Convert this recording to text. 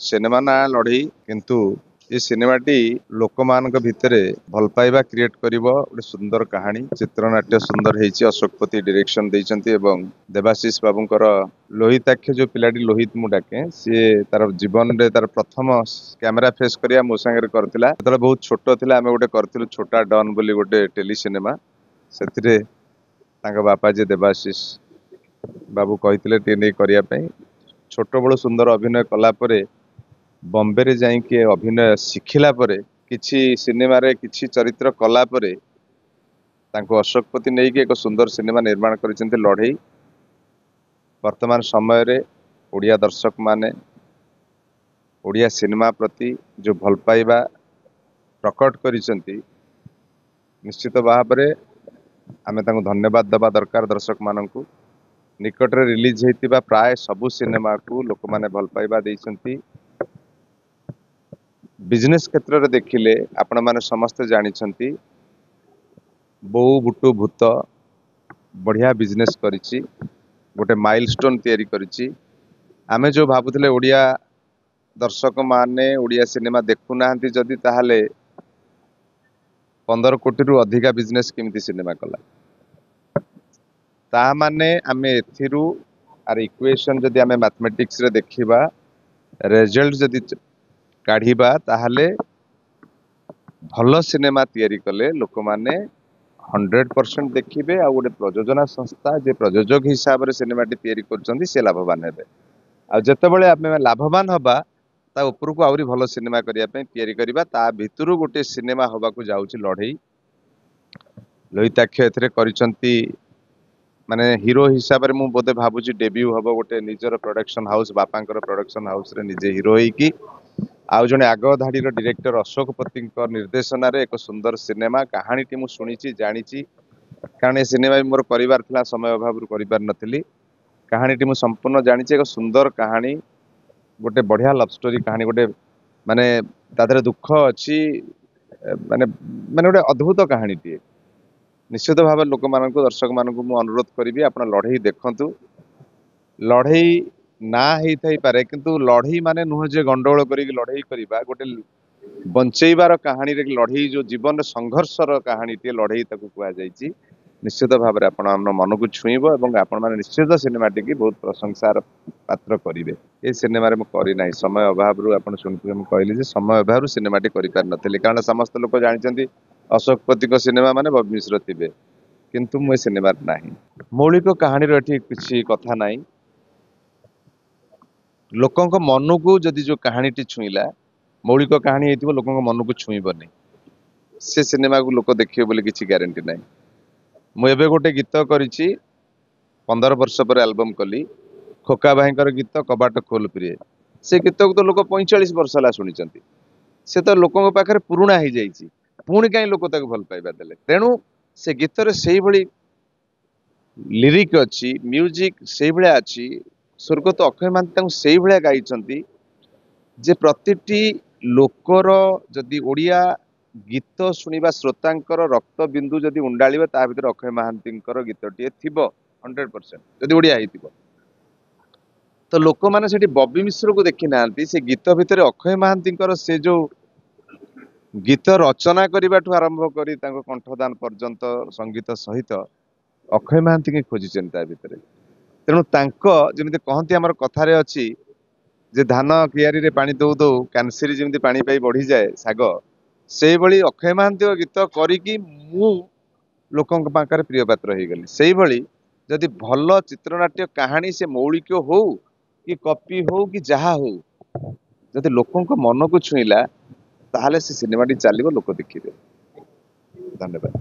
Cinema ना लड़ई किंतु ये सिनेमाटी लोकमानक भितरे भल पाइबा क्रिएट करिवो गोटे सुंदर कहानी चित्रनाट्य सुंदर हेची अशोकपति डायरेक्शन देइचंती एवं देवाशीष बाबूंकर लोहिताक्ष जो पिलाटी लोहित मु डाके सी तार जीवन रे तार प्रथम कैमेरा फेस करिया मो संगे करथिला तले बहुत छोटो थिला आमे गोटे करथिलु छोटा डॉन बोली गोटे टेली सिनेमा सेथिरे तांका बापा जे देवाशीष बाबू कहिथिले टे नै करिया पई छोट बड़ सुंदर अभिनय कला परे बॉम्बे रे जाइके अभिनय शिखिला परे किछि सिनेमा रे किछि चरित्र कला परे तांको अशोकपति नै के एक सुंदर सिनेमा निर्माण करिसेंते लड़ई वर्तमान समय रे ओडिया दर्शक माने ओडिया सिनेमा प्रति जो भल पाइबा प्रकट करिसेंती निश्चित भाव रे आमे तांको धन्यवाद दबा दरकार दर्शक माननकु निकट रे रिलीज हेतिबा प्राय सबु सिनेमा को लोक माने भल पाइबा देइसंती बिजनेस क्षेत्र रे देखिले आपण माने समस्त जानिछंती बो बुटु भूत बढ़िया बिजनेस करिछि गोटे माइलस्टोन तयारी करिछि आमे जो भाबुथिले ओडिया दर्शक माने ओडिया सिनेमा देखु नाहंती जदी ताहाले 15 कोटी रु अधिका बिजनेस केमिति सिनेमा कला ता माने आमे एथिरु आर इक्वेशन जदी आमे मैथमेटिक्स रे देखिबा रिजल्ट जदी काढ़ीबा ताहले भल सिनेमा तयारी कले लोक माने 100% देखिबे आ गोटे प्रयोजना संस्था जे प्रयोजक हिसाब रे सिनेमा टी तयारी करचंदी से लाभवान हेबे आ जतेबेले आमे लाभवान हबा ता ऊपर को आउरी भल सिनेमा करिया पे तयारी करिबा ता भितरु गोटे सिनेमा हबा को जाउची लड़ई लोहिताक्ष एथरे करिसंती माने हीरो हिसाब रे मु बोधे भाबुची डेब्यू हबो गोटे निजर प्रोडक्शन हाउस बापांकर प्रोडक्शन हाउस रे निजे हीरो होई की आउ जने आग धाड़ी रो डायरेक्टर अशोकपति निर्देशन रे एक सुंदर सिनेमा कहानी टी मु सुनिची जानिची कारण ए सिनेमा मोर परिवार थिला समय अभाव रु परिवार नथिली कहानी टी मु संपूर्ण जानिची एक सुंदर कहानी गोटे बढ़िया लव स्टोरी कहानी गोटे माने तादरे दुख अछि माने माने गोटे अद्भुत कहानी टी निश्चित भाव लोक मानक दर्शक मानक मु अनुरोध करी आपण लड़ई देखंतु लड़ई ना हेई थाई पारे किंतु लड़ई माने नुह जे गंडोल करी लड़ई करिबा गोटे बंचेइबार कहानी रे लड़ई जो जीवन संघर्षर कहानी टी लड़ई ताकू कुआ जाईची निश्चित भाव रे आपण हमर मन को छुईबो एवं आपण माने निश्चित सिनेमा टी की बहुत प्रशंसार पात्र करिवे ए सिनेमा रे मु करि नाही समय अभाव रु आपण सुनथि मु कहली जे समय अभाव रु सिनेमा टी करि पार नथिले कारण समस्त लोक जानिचंती अशोकपति को सिनेमा माने बबी मिश्र थिबे किंतु मु सिनेमा नाही मौलिक कहानी रो एठी किछि कथा नाही लोकंक मन को जदि जो कहानी टी छुईला मौलिक कहानी हेतिबो लोकंक मन को छुईबनी से सिनेमा को लोक देखियो बोली किछि ग्यारंटी नाही मु एबे गोटे गीत करिछि 15 वर्ष पर एल्बम कली खोका भाईकर गीत कबाट खोल प्रिय से गीत को तो लोक 45 वर्ष ला सुनिचंती से तो लोकंक पाखरे पुराणा हो जाइछि पुणी कहीं लोक ताको भल पाइबा देले तेणु से गीत रे सेही भली लिरिक अछि म्यूजिक सेही भलिया अछि स्वर्गत अक्षय महांती सेही भलिया गाइछंती जे प्रतिटी लोकर जदि ओडिया गीत शुणिबा श्रोतांकर रक्त बिंदु जदि उंडालिबे ता भितर अक्षय महांतींकर गीतटिए थिबो 100% जदि ओडिया हेतिबो तो लोक माने सेठी बबी मिश्र को देखि नांती से गीत भितर अक्षय महांतींकर से जो गीत रचना करने आरंभ करी कंठदान पर्यंत संगीत सहित अक्षय महांती की खोजी ता भितर तेणु जमी कहती आमर कथार अच्छी जे धान कियारी रे पानी दौ दौ कैंसरी जमी पानी पाई बढ़ी जाए साग से भली अक्षय महांती गीत करी मु लोकों पाखरे प्रिय पात्र हो गली से भली जदि भल चित्रनाट्य कहानी से मौलिक हो कि कॉपी हो कि जहा हो जदि लोकों मन को छुईला ताहले से सिनेमा टी चलिबो लोक देखिबे धन्यवाद।